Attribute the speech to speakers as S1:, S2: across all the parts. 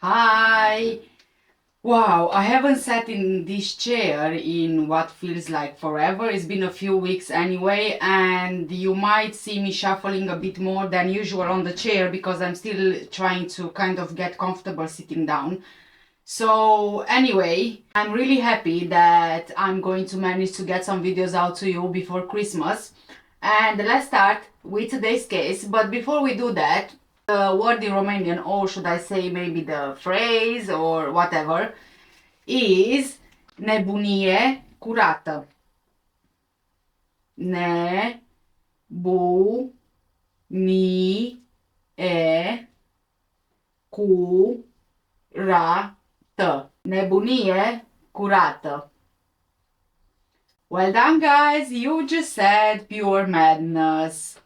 S1: Hi! Wow, I haven't sat in this chair in what feels like forever. It's been a few weeks anyway, and you might see me shuffling a bit more than usual on the chair because I'm still trying to kind of get comfortable sitting down. So anyway, I'm really happy that I'm going to manage to get some videos out to you before Christmas. And let's start with today's case. But before we do that, the word in Romanian, or should I say maybe the phrase or whatever, is nebunie curată. Nebunie curată. Nebunie curată. Well done, guys. You just said pure madness.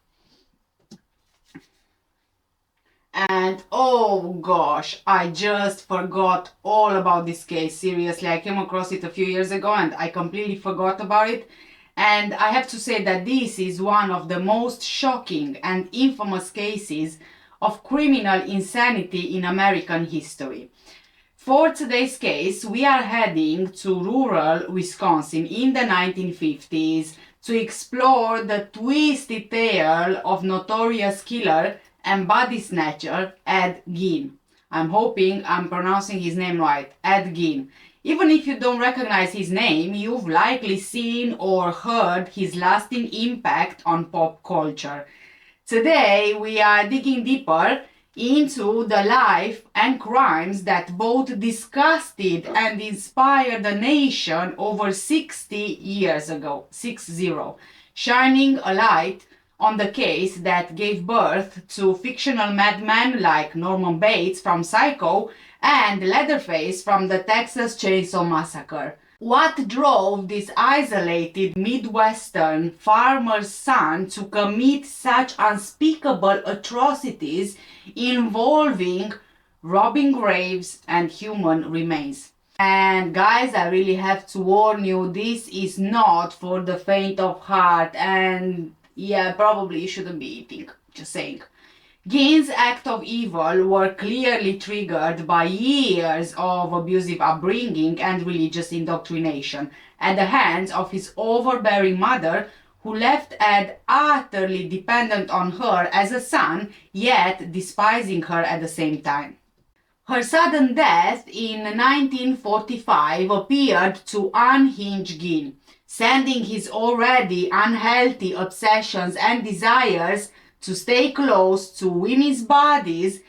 S1: And oh gosh, I just forgot all about this case. Seriously, I came across it a few years ago and I completely forgot about it. And I have to say that this is one of the most shocking and infamous cases of criminal insanity in American history. For today's case, we are heading to rural Wisconsin in the 1950s to explore the twisted tale of notorious killer and body snatcher Ed Gein. I'm hoping I'm pronouncing his name right, Ed Gein. Even if you don't recognize his name, you've likely seen or heard his lasting impact on pop culture. Today, we are digging deeper into the life and crimes that both disgusted and inspired the nation over 60 years ago, 60, shining a light on the case that gave birth to fictional madmen like Norman Bates from Psycho and Leatherface from the Texas Chain Saw Massacre. What drove this isolated Midwestern farmer's son to commit such unspeakable atrocities involving robbing graves and human remains? And guys, I really have to warn you, this is not for the faint of heart, and yeah, probably you shouldn't be eating, just saying. Gein's acts of evil were clearly triggered by years of abusive upbringing and religious indoctrination at the hands of his overbearing mother, who left Ed utterly dependent on her as a son, yet despising her at the same time. Her sudden death in 1945 appeared to unhinge Gein, sending his already unhealthy obsessions and desires to stay close to women's bodies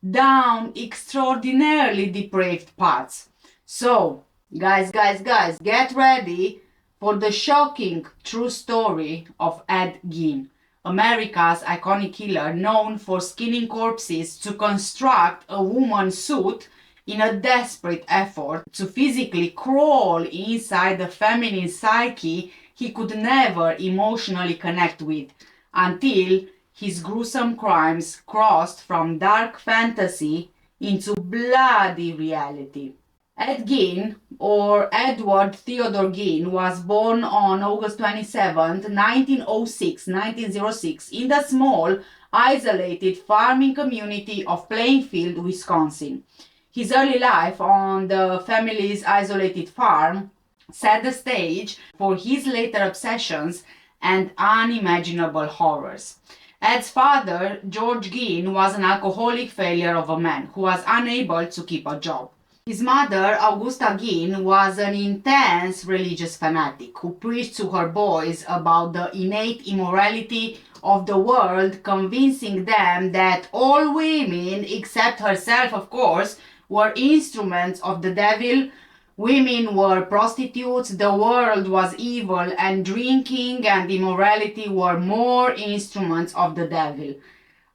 S1: down extraordinarily depraved paths. So, guys, get ready for the shocking true story of Ed Gein, America's iconic killer known for skinning corpses to construct a woman's suit in a desperate effort to physically crawl inside the feminine psyche he could never emotionally connect with, until his gruesome crimes crossed from dark fantasy into bloody reality. Ed Gein, or Edward Theodore Gein, was born on August 27, 1906 in the small, isolated farming community of Plainfield, Wisconsin. His early life on the family's isolated farm set the stage for his later obsessions and unimaginable horrors. Ed's father, George Gein, was an alcoholic failure of a man who was unable to keep a job. His mother, Augusta Gein, was an intense religious fanatic who preached to her boys about the innate immorality of the world, convincing them that all women, except herself of course, were instruments of the devil. Women were prostitutes, the world was evil, and drinking and immorality were more instruments of the devil.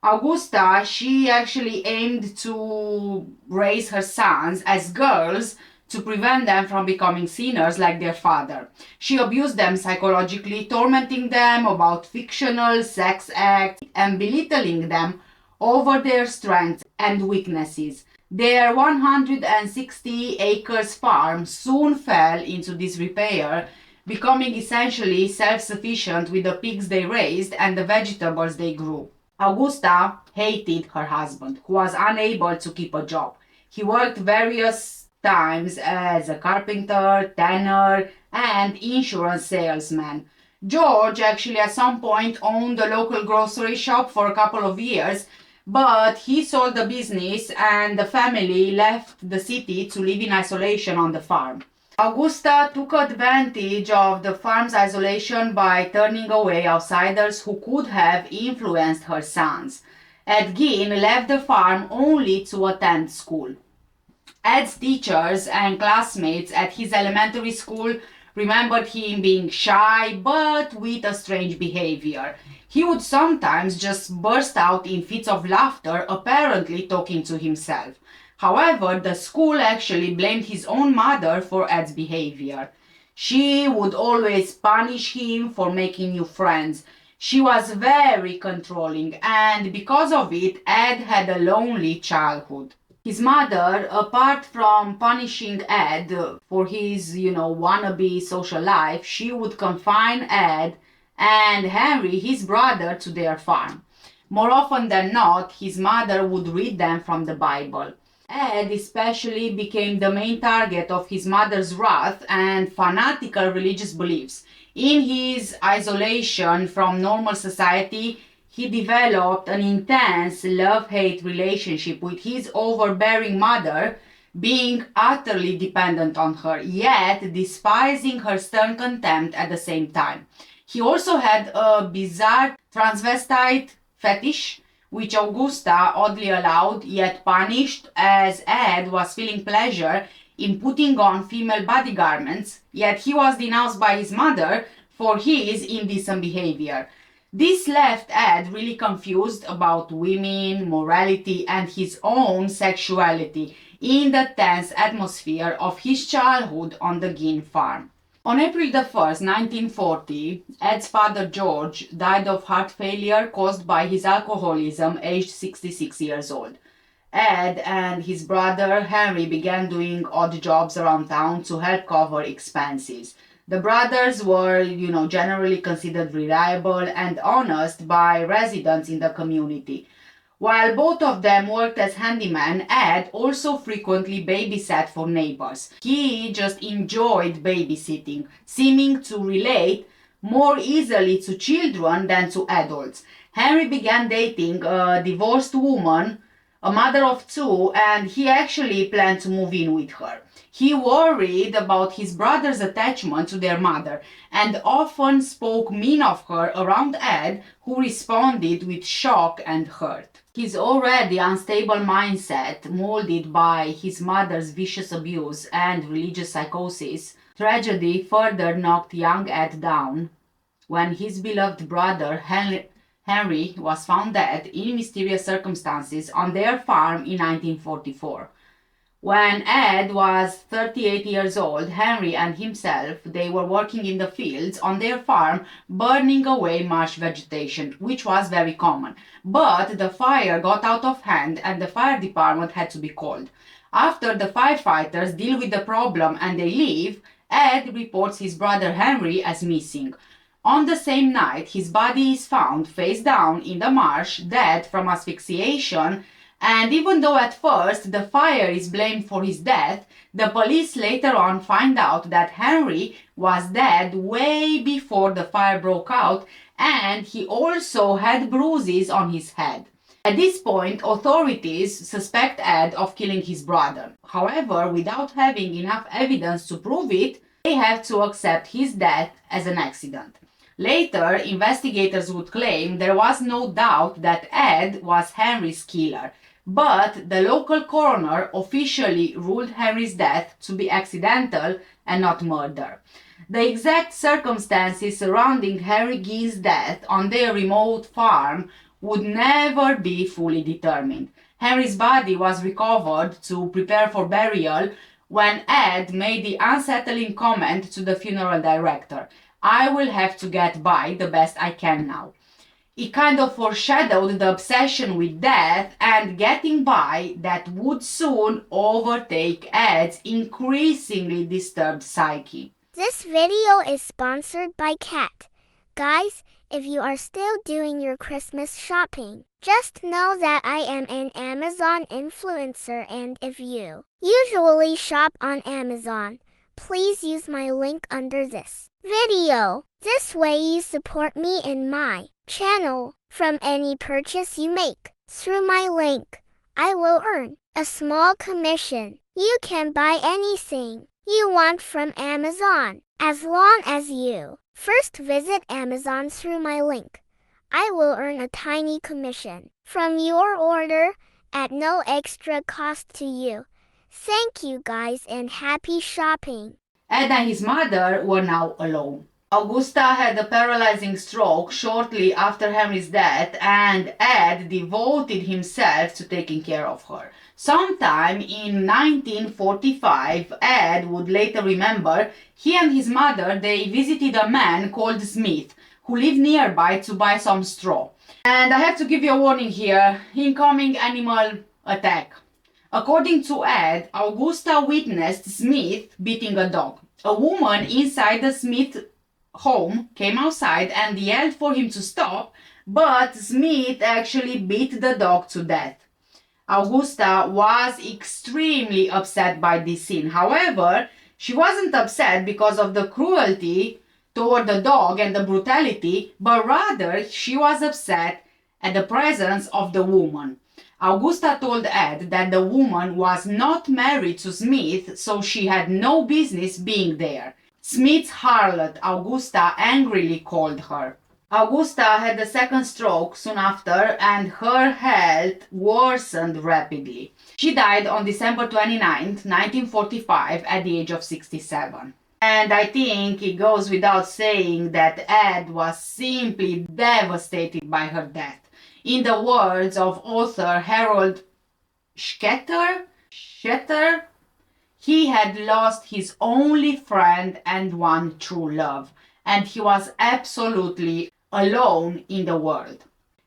S1: Augusta, she actually aimed to raise her sons as girls to prevent them from becoming sinners like their father. She abused them psychologically, tormenting them about fictional sex acts and belittling them over their strengths and weaknesses. Their 160 acres farm soon fell into disrepair, becoming essentially self-sufficient with the pigs they raised and the vegetables they grew. Augusta hated her husband, who was unable to keep a job. He worked various times as a carpenter, tanner, and insurance salesman. George actually at some point owned a local grocery shop for a couple of years, but he sold the business and the family left the city to live in isolation on the farm. Augusta took advantage of the farm's isolation by turning away outsiders who could have influenced her sons. Ed Gein left the farm only to attend school. Ed's teachers and classmates at his elementary school remembered him being shy but with a strange behavior. He would sometimes just burst out in fits of laughter, apparently talking to himself. However, the school actually blamed his own mother for Ed's behavior. She would always punish him for making new friends. She was very controlling, and because of it, Ed had a lonely childhood. His mother, apart from punishing Ed for his, wannabe social life, she would confine Ed and Henry, his brother, to their farm. More often than not, his mother would read them from the Bible. Ed especially became the main target of his mother's wrath and fanatical religious beliefs. In his isolation from normal society, he developed an intense love-hate relationship with his overbearing mother, being utterly dependent on her, yet despising her stern contempt at the same time. He also had a bizarre transvestite fetish, which Augusta oddly allowed yet punished, as Ed was feeling pleasure in putting on female body garments, yet he was denounced by his mother for his indecent behavior. This left Ed really confused about women, morality, and his own sexuality in the tense atmosphere of his childhood on the Gein farm. On April the 1st, 1940, Ed's father George died of heart failure caused by his alcoholism, aged 66 years old. Ed and his brother Henry began doing odd jobs around town to help cover expenses. The brothers were, generally considered reliable and honest by residents in the community. While both of them worked as handymen, Ed also frequently babysat for neighbors. He just enjoyed babysitting, seeming to relate more easily to children than to adults. Henry began dating a divorced woman, a mother of two, and he actually planned to move in with her. He worried about his brother's attachment to their mother and often spoke mean of her around Ed, who responded with shock and hurt. His already unstable mindset, molded by his mother's vicious abuse and religious psychosis, tragedy further knocked young Ed down when his beloved brother Henry was found dead in mysterious circumstances on their farm in 1944. When Ed was 38 years old, Henry and himself, they were working in the fields on their farm, burning away marsh vegetation, which was very common. But the fire got out of hand and the fire department had to be called. After the firefighters deal with the problem and they leave, Ed reports his brother Henry as missing. On the same night, his body is found face down in the marsh, dead from asphyxiation, and even though at first the fire is blamed for his death, the police later on find out that Henry was dead way before the fire broke out, and he also had bruises on his head. At this point, authorities suspect Ed of killing his brother. However, without having enough evidence to prove it, they have to accept his death as an accident. Later, investigators would claim there was no doubt that Ed was Henry's killer, but the local coroner officially ruled Henry's death to be accidental and not murder. The exact circumstances surrounding Henry Gein's death on their remote farm would never be fully determined. Henry's body was recovered to prepare for burial when Ed made the unsettling comment to the funeral director, "I will have to get by the best I can now." It kind of foreshadowed the obsession with death and getting by that would soon overtake Ed's increasingly disturbed psyche.
S2: This video is sponsored by Cat. Guys, if you are still doing your Christmas shopping. Just know that I am an Amazon influencer, and if you usually shop on Amazon, please use my link under this video. This way you support me and my channel. From any purchase you make through my link, I will earn a small commission. You can buy anything you want from Amazon, as long as you first visit Amazon through my link. I will earn a tiny commission from your order at no extra cost to you. Thank you guys and happy shopping.
S1: Ed and his mother were now alone. Augusta had a paralyzing stroke shortly after Henry's death, and Ed devoted himself to taking care of her. Sometime in 1945, Ed would later remember, he and his mother, they visited a man called Smith, who lived nearby, to buy some straw. And I have to give you a warning here, incoming animal attack. According to Ed, Augusta witnessed Smith beating a dog. A woman inside the Smith home came outside and yelled for him to stop, but Smith actually beat the dog to death. Augusta was extremely upset by this scene. However, she wasn't upset because of the cruelty toward the dog and the brutality, but rather she was upset at the presence of the woman. Augusta told Ed that the woman was not married to Smith, so she had no business being there. Smith's harlot, Augusta angrily called her. Augusta had a second stroke soon after, and her health worsened rapidly. She died on December 29, 1945, at the age of 67. And I think it goes without saying that Ed was simply devastated by her death. In the words of author Harold Schechter, he had lost his only friend and one true love, and he was absolutely alone in the world.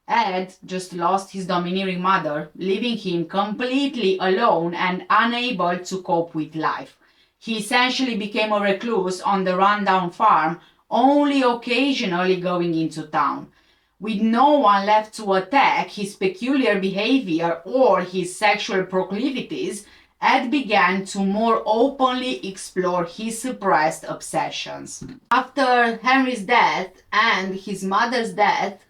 S1: Ed just lost his domineering mother, leaving him completely alone and unable to cope with life. He essentially became a recluse on the rundown farm, only occasionally going into town. With no one left to attack his peculiar behavior or his sexual proclivities, Ed began to more openly explore his suppressed obsessions. After Henry's death and his mother's death,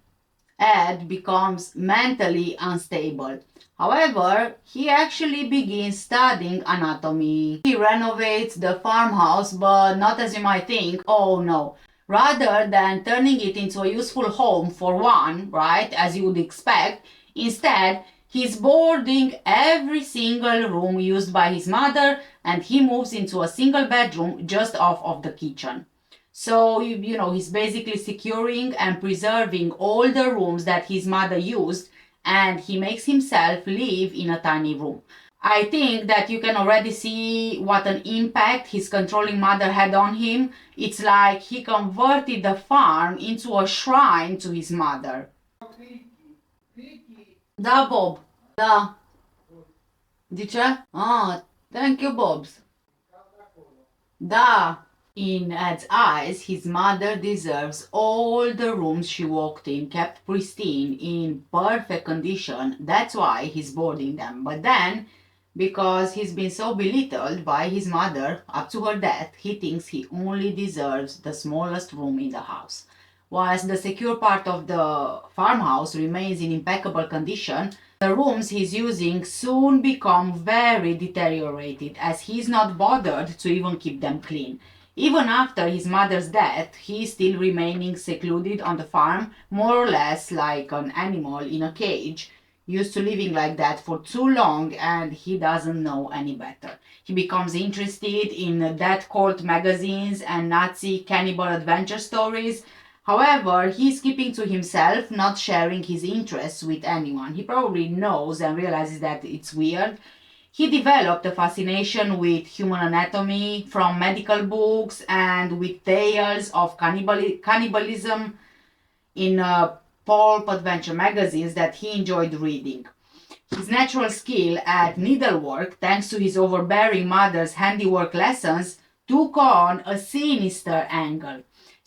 S1: Ed becomes mentally unstable. However, he actually begins studying anatomy. He renovates the farmhouse, but not as you might think, oh no. Rather than turning it into a useful home for one, right, as you would expect, instead, he's boarding every single room used by his mother, and he moves into a single bedroom just off of the kitchen. So, he's basically securing and preserving all the rooms that his mother used, and he makes himself live in a tiny room. I think that you can already see what an impact his controlling mother had on him. It's like he converted the farm into a shrine to his mother. Da, Bob. Da. Dice? Ah, thank you, Bobs. Da. In Ed's eyes, his mother deserves all the rooms she walked in, kept pristine, in perfect condition. That's why he's boarding them. But then, because he's been so belittled by his mother up to her death, he thinks he only deserves the smallest room in the house. Whilst the secure part of the farmhouse remains in impeccable condition, the rooms he's using soon become very deteriorated, as he's not bothered to even keep them clean. Even after his mother's death, he's still remaining secluded on the farm, more or less like an animal in a cage, used to living like that for too long, and he doesn't know any better. He becomes interested in death cult magazines and Nazi cannibal adventure stories. However, he's keeping to himself, not sharing his interests with anyone. He probably knows and realizes that it's weird. He developed a fascination with human anatomy from medical books and with tales of cannibalism in pulp adventure magazines that he enjoyed reading. His natural skill at needlework, thanks to his overbearing mother's handiwork lessons, took on a sinister angle.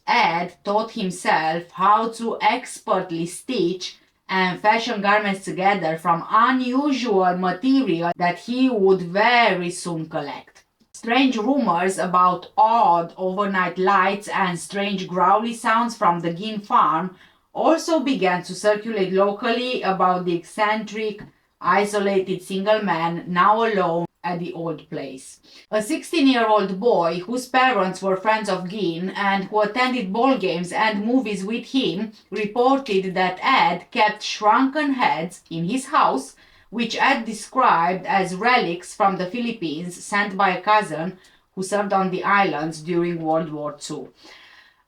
S1: Ed taught himself how to expertly stitch and fashion garments together from unusual material that he would very soon collect. Strange rumors about odd overnight lights and strange growly sounds from the Gein farm also began to circulate locally about the eccentric, isolated single man now alone at the old place. A 16-year-old boy whose parents were friends of Gein and who attended ball games and movies with him reported that Ed kept shrunken heads in his house, which Ed described as relics from the Philippines sent by a cousin who served on the islands during World War II.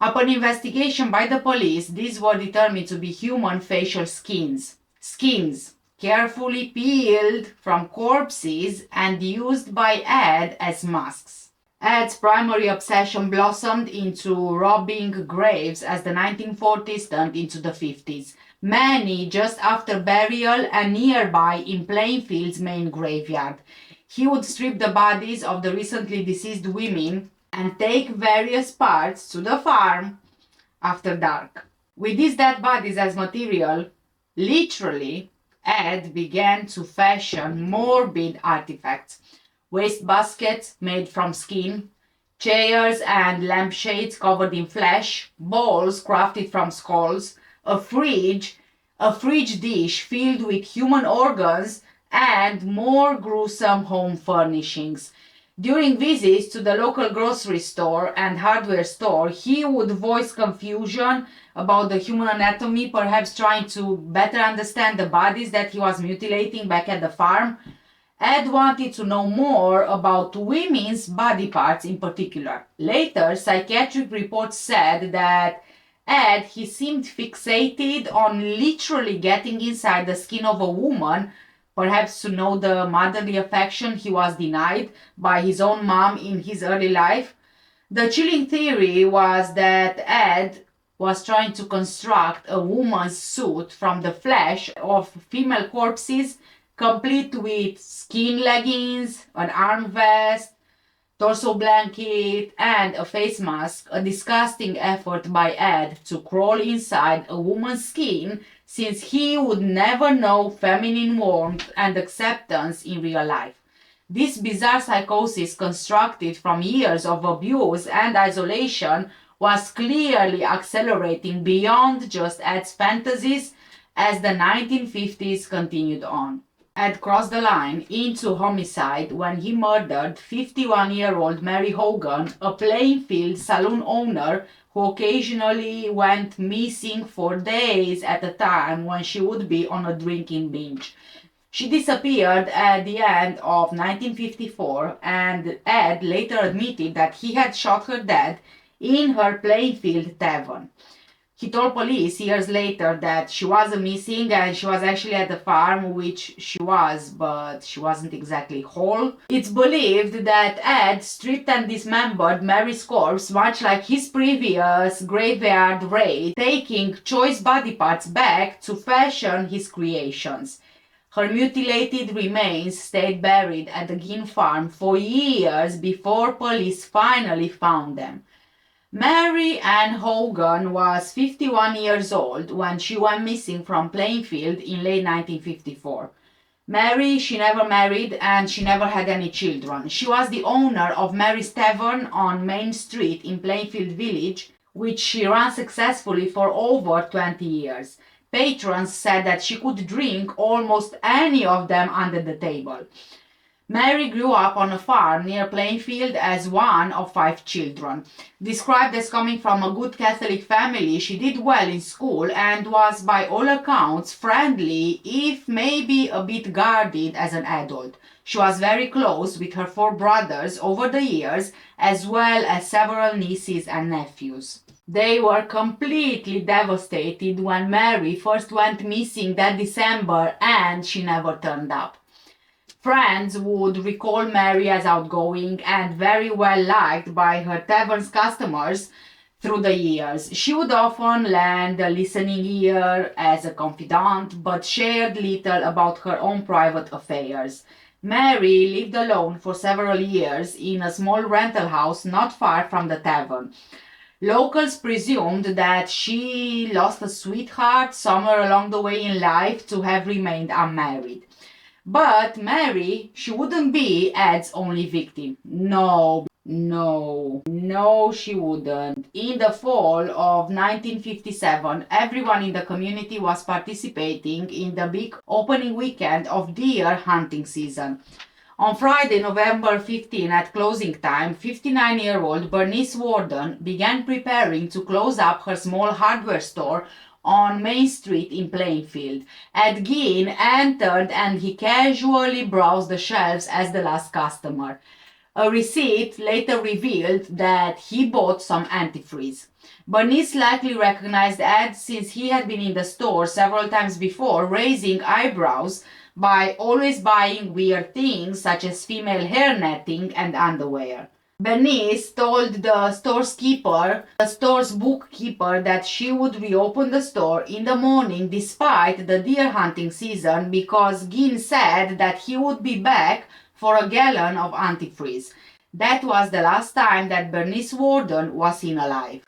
S1: Upon investigation by the police, these were determined to be human facial skins. Skins carefully peeled from corpses and used by Ed as masks. Ed's primary obsession blossomed into robbing graves as the 1940s turned into the 50s, many just after burial and nearby in Plainfield's main graveyard. He would strip the bodies of the recently deceased women and take various parts to the farm after dark. With these dead bodies as material, literally, Ed began to fashion morbid artifacts. Waste baskets made from skin, chairs and lampshades covered in flesh, bowls crafted from skulls, a fridge dish filled with human organs, and more gruesome home furnishings. During visits to the local grocery store and hardware store, he would voice confusion about the human anatomy, perhaps trying to better understand the bodies that he was mutilating back at the farm. Ed wanted to know more about women's body parts in particular. Later, psychiatric reports said that he seemed fixated on literally getting inside the skin of a woman, perhaps to know the motherly affection he was denied by his own mom in his early life. The chilling theory was that Ed was trying to construct a woman's suit from the flesh of female corpses, complete with skin leggings, an arm vest, torso blanket, and a face mask, a disgusting effort by Ed to crawl inside a woman's skin, since he would never know feminine warmth and acceptance in real life. This bizarre psychosis, constructed from years of abuse and isolation, was clearly accelerating beyond just Ed's fantasies as the 1950s continued on. Ed crossed the line into homicide when he murdered 51-year-old Mary Hogan, a Plainfield saloon owner who occasionally went missing for days at a time when she would be on a drinking binge. She disappeared at the end of 1954, and Ed later admitted that he had shot her dead in her Plainfield tavern. He told police years later that she wasn't missing and she was actually at the farm, which she was, but she wasn't exactly whole. It's believed that Ed stripped and dismembered Mary's corpse, much like his previous graveyard raid, taking choice body parts back to fashion his creations. Her mutilated remains stayed buried at the Gein farm for years before police finally found them. Mary Ann Hogan was 51 years old when she went missing from Plainfield in late 1954. Mary, she never married and she never had any children. She was the owner of Mary's Tavern on Main Street in Plainfield Village, which she ran successfully for over 20 years. Patrons said that she could drink almost any of them under the table. Mary grew up on a farm near Plainfield as one of 5 children. Described as coming from a good Catholic family, she did well in school and was by all accounts friendly, if maybe a bit guarded as an adult. She was very close with her 4 brothers over the years, as well as several nieces and nephews. They were completely devastated when Mary first went missing that December and she never turned up. Friends would recall Mary as outgoing and very well liked by her tavern's customers through the years. She would often lend a listening ear as a confidant, but shared little about her own private affairs. Mary lived alone for several years in a small rental house not far from the tavern. Locals presumed that she lost a sweetheart somewhere along the way in life to have remained unmarried. But Mary, she wouldn't be Ed's only victim. No, no, she wouldn't. In the fall of 1957, everyone in the community was participating in the big opening weekend of deer hunting season. On Friday, November 15 at closing time, 59-year-old Bernice Warden began preparing to close up her small hardware store on Main Street in Plainfield. Ed Gein entered and he casually browsed the shelves as the last customer. A receipt later revealed that he bought some antifreeze. Bernice likely recognized Ed since he had been in the store several times before, raising eyebrows by always buying weird things such as female hair netting and underwear. Bernice told the store's bookkeeper, that she would reopen the store in the morning despite the deer hunting season because Gein said that he would be back for a gallon of antifreeze. That was the last time that Bernice Warden was seen alive.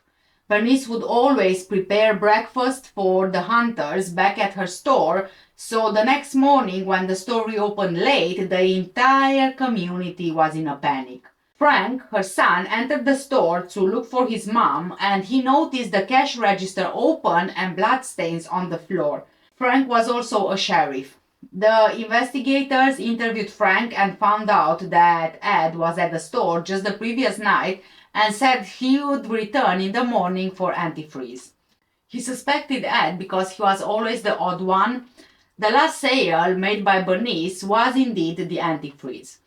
S1: Bernice would always prepare breakfast for the hunters back at her store, so the next morning when the store reopened late, the entire community was in a panic. Frank, her son, entered the store to look for his mom and he noticed the cash register open and bloodstains on the floor. Frank was also a sheriff. The investigators interviewed Frank and found out that Ed was at the store just the previous night and said he would return in the morning for antifreeze. He suspected Ed because he was always the odd one. The last sale made by Bernice was indeed the antifreeze.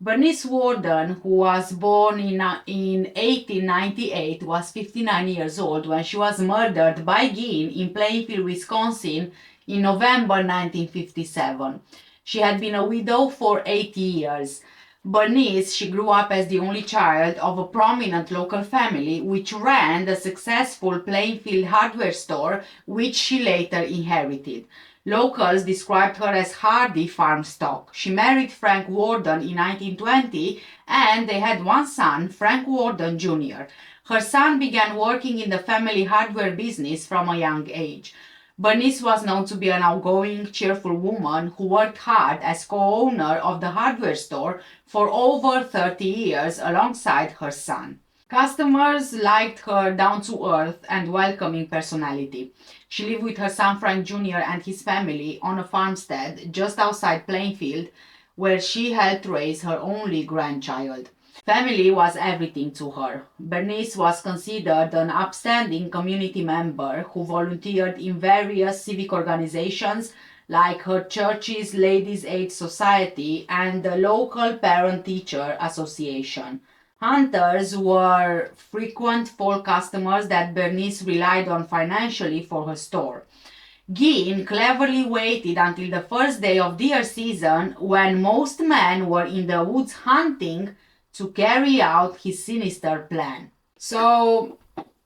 S1: Bernice Warden, who was born in 1898, was 59 years old when she was murdered by Gein in Plainfield, Wisconsin in November 1957. She had been a widow for 8 years. Bernice, she grew up as the only child of a prominent local family which ran the successful Plainfield hardware store, which she later inherited. Locals described her as hardy farm stock. She married Frank Warden in 1920 and they had one son, Frank Warden Jr. Her son began working in the family hardware business from a young age. Bernice was known to be an outgoing, cheerful woman who worked hard as co-owner of the hardware store for over 30 years alongside her son. Customers liked her down-to-earth and welcoming personality. She lived with her son Frank Jr. and his family on a farmstead just outside Plainfield, where she helped raise her only grandchild. Family was everything to her. Bernice was considered an upstanding community member who volunteered in various civic organizations like her church's Ladies' Aid Society and the local Parent-Teacher Association. Hunters were frequent fall customers that Bernice relied on financially for her store. Gein cleverly waited until the first day of deer season, when most men were in the woods hunting, to carry out his sinister plan. So,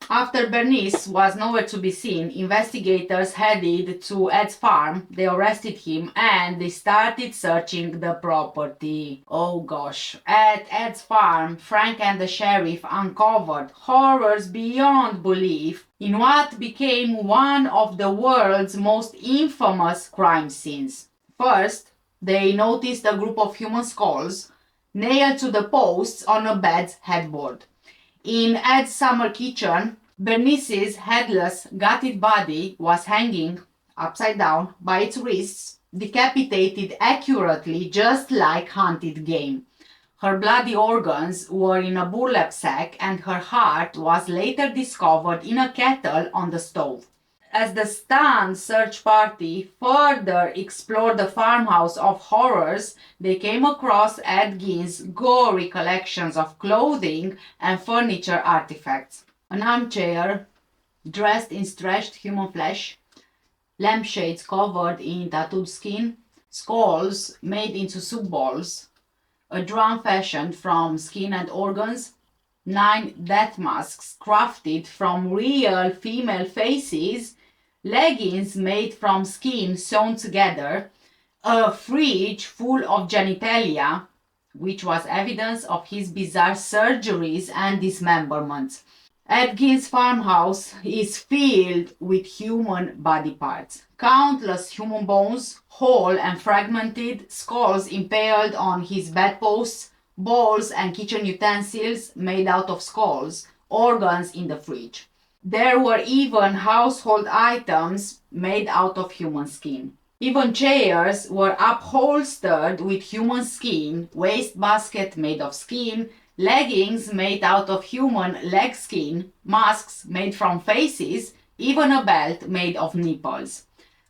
S1: after Bernice was nowhere to be seen, investigators headed to Ed's farm. They arrested him and they started searching the property. Oh gosh. At Ed's farm, Frank and the sheriff uncovered horrors beyond belief in what became one of the world's most infamous crime scenes. First, they noticed a group of human skulls nailed to the posts on a bed's headboard. In Ed's summer kitchen, Bernice's headless, gutted body was hanging upside down by its wrists, decapitated accurately just like hunted game. Her bloody organs were in a burlap sack and her heart was later discovered in a kettle on the stove. As the stunned search party further explored the farmhouse of horrors, they came across Ed Gein's gory collections of clothing and furniture artifacts. An armchair dressed in stretched human flesh, lampshades covered in tattooed skin, skulls made into soup bowls, a drum fashioned from skin and organs, 9 death masks crafted from real female faces, leggings made from skin sewn together, a fridge full of genitalia, which was evidence of his bizarre surgeries and dismemberments. Ed Gein's farmhouse is filled with human body parts. Countless human bones, whole and fragmented, skulls impaled on his bedposts, bowls and kitchen utensils made out of skulls, organs in the fridge. There were even household items made out of human skin. Even chairs were upholstered with human skin, wastebasket made of skin, leggings made out of human leg skin, masks made from faces, even a belt made of nipples.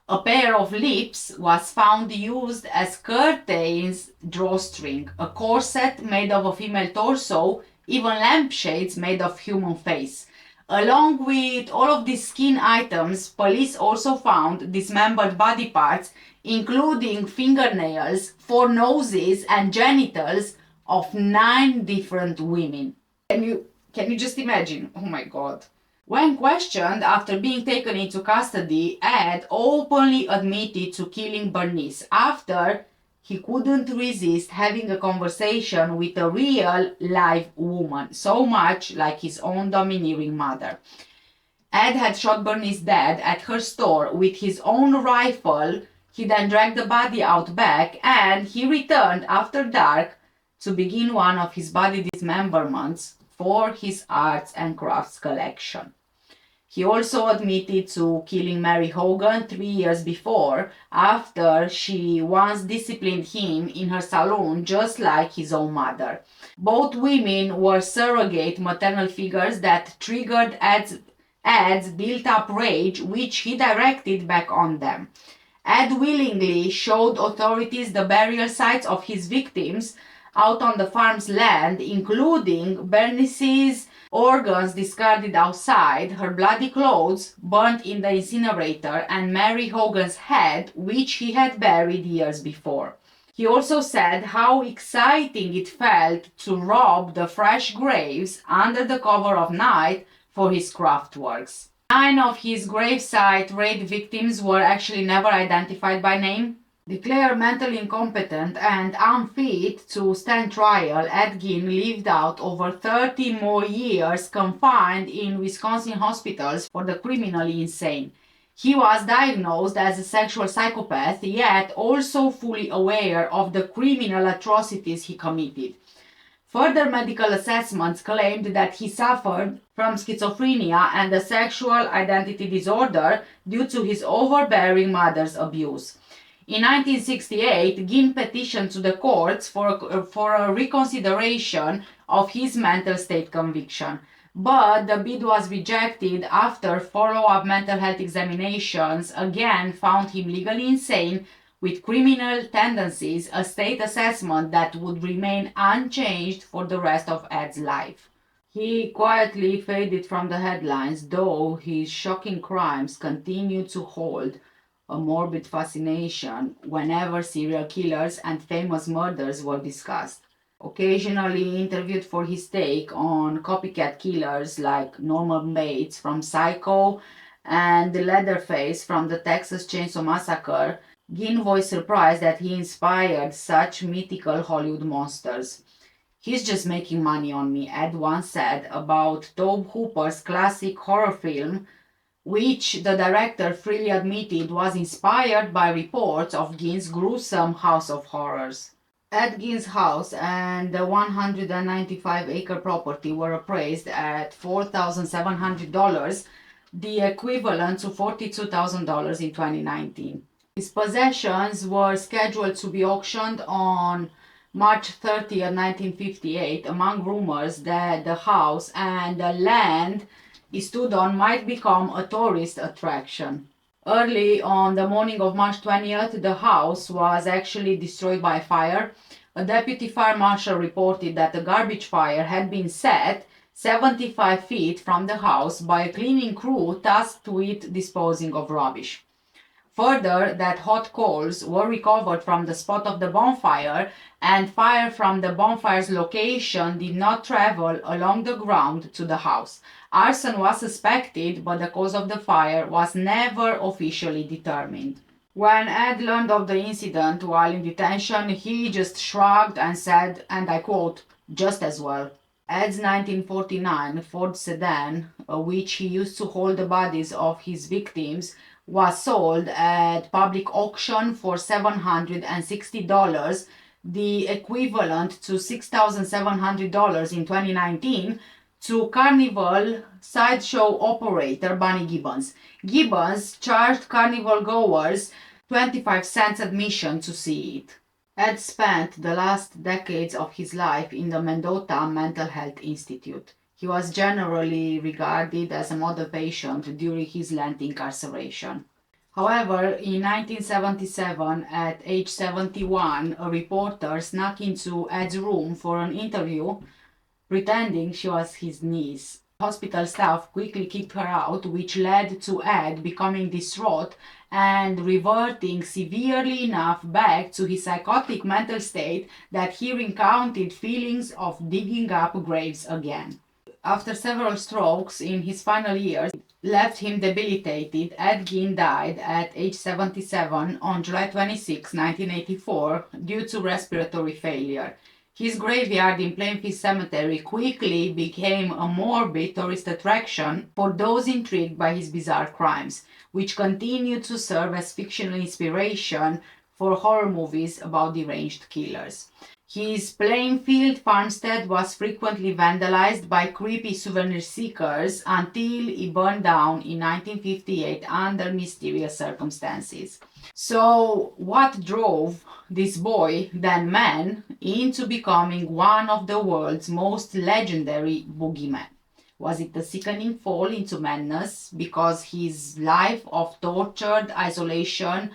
S1: A pair of lips was found used as curtains drawstring, a corset made of a female torso, even lampshades made of human face. Along with all of these skin items, police also found dismembered body parts, including fingernails, 4 noses, and genitals of 9 different women. Can you just imagine? Oh my god. When questioned after being taken into custody, Ed openly admitted to killing Bernice after he couldn't resist having a conversation with a real live woman, so much like his own domineering mother. Ed had shot Bernice dead at her store with his own rifle. He then dragged the body out back and he returned after dark to begin one of his body dismemberments for his arts and crafts collection. He also admitted to killing Mary Hogan 3 years before, after she once disciplined him in her salon just like his own mother. Both women were surrogate maternal figures that triggered Ed's built-up rage, which he directed back on them. Ed willingly showed authorities the burial sites of his victims out on the farm's land, including Bernice's organs discarded outside, her bloody clothes burnt in the incinerator, and Mary Hogan's head, which he had buried years before. He also said how exciting it felt to rob the fresh graves under the cover of night for his craft works. 9 of his gravesite raid victims were actually never identified by name. Declared mentally incompetent and unfit to stand trial, Ed Gein lived out over 30 more years confined in Wisconsin hospitals for the criminally insane. He was diagnosed as a sexual psychopath, yet also fully aware of the criminal atrocities he committed. Further medical assessments claimed that he suffered from schizophrenia and a sexual identity disorder due to his overbearing mother's abuse. In 1968, Gein petitioned to the courts for a reconsideration of his mental state conviction, but the bid was rejected after follow-up mental health examinations again found him legally insane with criminal tendencies, a state assessment that would remain unchanged for the rest of Ed's life. He quietly faded from the headlines, though his shocking crimes continued to hold a morbid fascination whenever serial killers and famous murders were discussed. Occasionally interviewed for his take on copycat killers like Norman Bates from Psycho and Leatherface from the Texas Chain Saw Massacre, Gein voiced surprise that he inspired such mythical Hollywood monsters. "He's just making money on me," Ed once said about Tobe Hooper's classic horror film, which the director freely admitted was inspired by reports of Gein's gruesome House of Horrors. Ed Gein's house and the 195-acre property were appraised at $4,700, the equivalent to $42,000 in 2019. His possessions were scheduled to be auctioned on March 30, 1958, among rumors that the house and the land he stood on might become a tourist attraction. Early on the morning of March 20th, the house was actually destroyed by fire. A deputy fire marshal reported that a garbage fire had been set 75 feet from the house by a cleaning crew tasked with disposing of rubbish. Further, that hot coals were recovered from the spot of the bonfire, and fire from the bonfire's location did not travel along the ground to the house. Arson was suspected, but the cause of the fire was never officially determined. When Ed learned of the incident while in detention, he just shrugged and said, and I quote, "just as well." Ed's 1949 Ford sedan, which he used to hold the bodies of his victims, was sold at public auction for $760, the equivalent to $6,700 in 2019, to Carnival sideshow operator Bunny Gibbons. Gibbons charged carnival goers 25 cents admission to see it. Ed spent the last decades of his life in the Mendota Mental Health Institute. He was generally regarded as a model patient during his lengthy incarceration. However, in 1977, at age 71, a reporter snuck into Ed's room for an interview, pretending she was his niece. Hospital staff quickly kicked her out, which led to Ed becoming distraught and reverting severely enough back to his psychotic mental state that he recounted feelings of digging up graves again. After several strokes in his final years left him debilitated, Ed Gein died at age 77 on July 26, 1984, due to respiratory failure. His graveyard in Plainfield Cemetery quickly became a morbid tourist attraction for those intrigued by his bizarre crimes, which continued to serve as fictional inspiration for horror movies about deranged killers. His Plainfield farmstead was frequently vandalized by creepy souvenir seekers until it burned down in 1958 under mysterious circumstances. So, what drove this boy, then man, into becoming one of the world's most legendary boogeymen? Was it the sickening fall into madness because his life of tortured isolation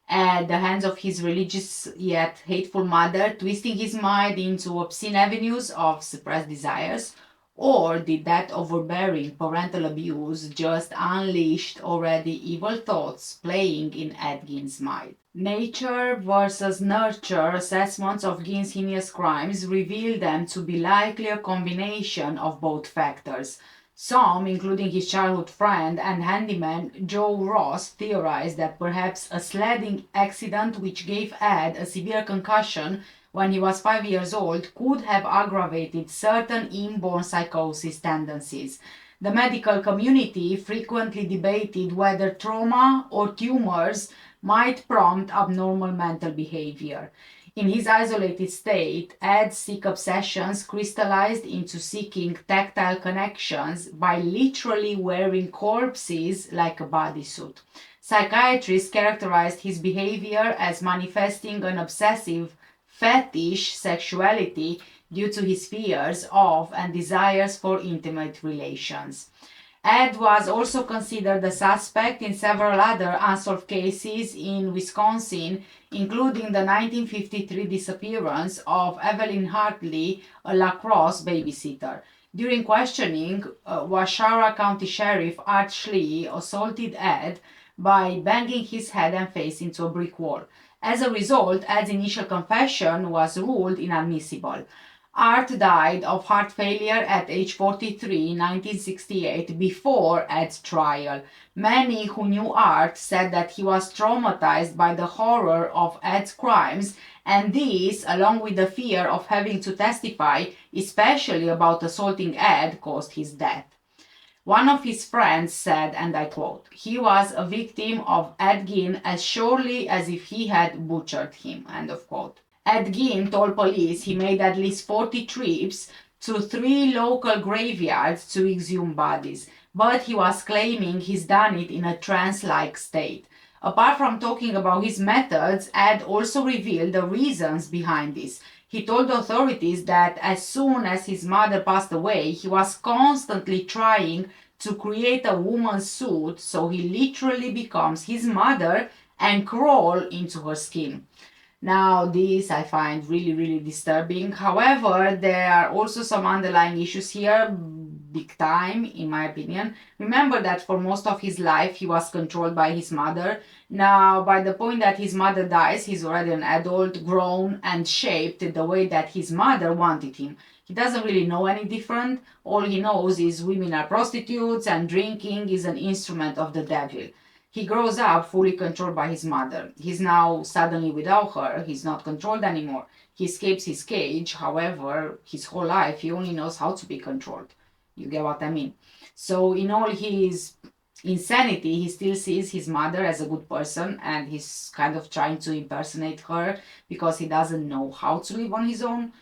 S1: at the hands of his religious yet hateful mother, twisting his mind into obscene avenues of suppressed desires? Or did that overbearing parental abuse just unleashed already evil thoughts playing in Ed Gein's mind? Nature versus nurture assessments of Gein's heinous crimes reveal them to be likely a combination of both factors. Some, including his childhood friend and handyman Joe Ross, theorized that perhaps a sledding accident which gave Ed a severe concussion when he was 5 years old could have aggravated certain inborn psychosis tendencies. The medical community frequently debated whether trauma or tumors might prompt abnormal mental behavior. In his isolated state, Ed's sick obsessions crystallized into seeking tactile connections by literally wearing corpses like a bodysuit. Psychiatrists characterized his behavior as manifesting an obsessive fetish sexuality due to his fears of and desires for intimate relations. Ed was also considered a suspect in several other unsolved cases in Wisconsin, including the 1953 disappearance of Evelyn Hartley, a La Crosse babysitter. During questioning, Washara County Sheriff Art Schlee assaulted Ed by banging his head and face into a brick wall. As a result, Ed's initial confession was ruled inadmissible. Art died of heart failure at age 43 in 1968 before Ed's trial. Many who knew Art said that he was traumatized by the horror of Ed's crimes, and this, along with the fear of having to testify, especially about assaulting Ed, caused his death. One of his friends said, and I quote, "He was a victim of Ed Gein as surely as if he had butchered him," end of quote. Ed Gein told police he made at least 40 trips to 3 local graveyards to exhume bodies, but he was claiming he's done it in a trance-like state. Apart from talking about his methods, Ed also revealed the reasons behind this. He told authorities that as soon as his mother passed away, he was constantly trying to create a woman's suit, so he literally becomes his mother and crawl into her skin. Now, this I find really disturbing. However, there are also some underlying issues here, big time, in my opinion. Remember that for most of his life, he was controlled by his mother. Now, by the point that his mother dies, he's already an adult, grown, and shaped the way that his mother wanted him. He doesn't really know any different. All he knows is women are prostitutes and drinking is an instrument of the devil. he grows up fully controlled by his mother. He's now suddenly without her. He's not controlled anymore. He escapes his cage. However, his whole life, he only knows how to be controlled. You get what I mean? So, in all his insanity, he still sees his mother as a good person, and he's kind of trying to impersonate her because he doesn't know how to live on his own.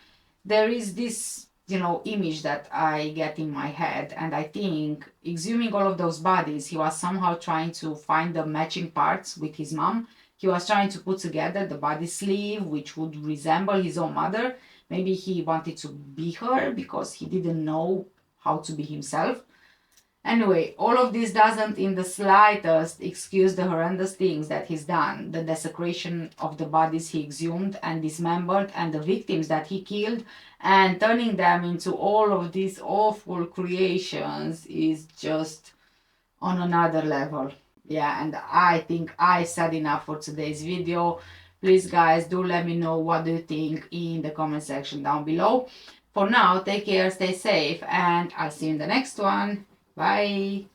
S1: There is this, image that I get in my head, and I think exhuming all of those bodies, he was somehow trying to find the matching parts with his mom. He was trying to put together the body sleeve which would resemble his own mother. Maybe he wanted to be her because he didn't know how to be himself. Anyway, all of this doesn't in the slightest excuse the horrendous things that he's done, the desecration of the bodies he exhumed and dismembered, and the victims that he killed, and turning them into all of these awful creations is just on another level. Yeah, and I think I said enough for today's video. Please guys, do let me know what do you think in the comment section down below. For now, take care, stay safe, and I'll see you in the next one. Bye.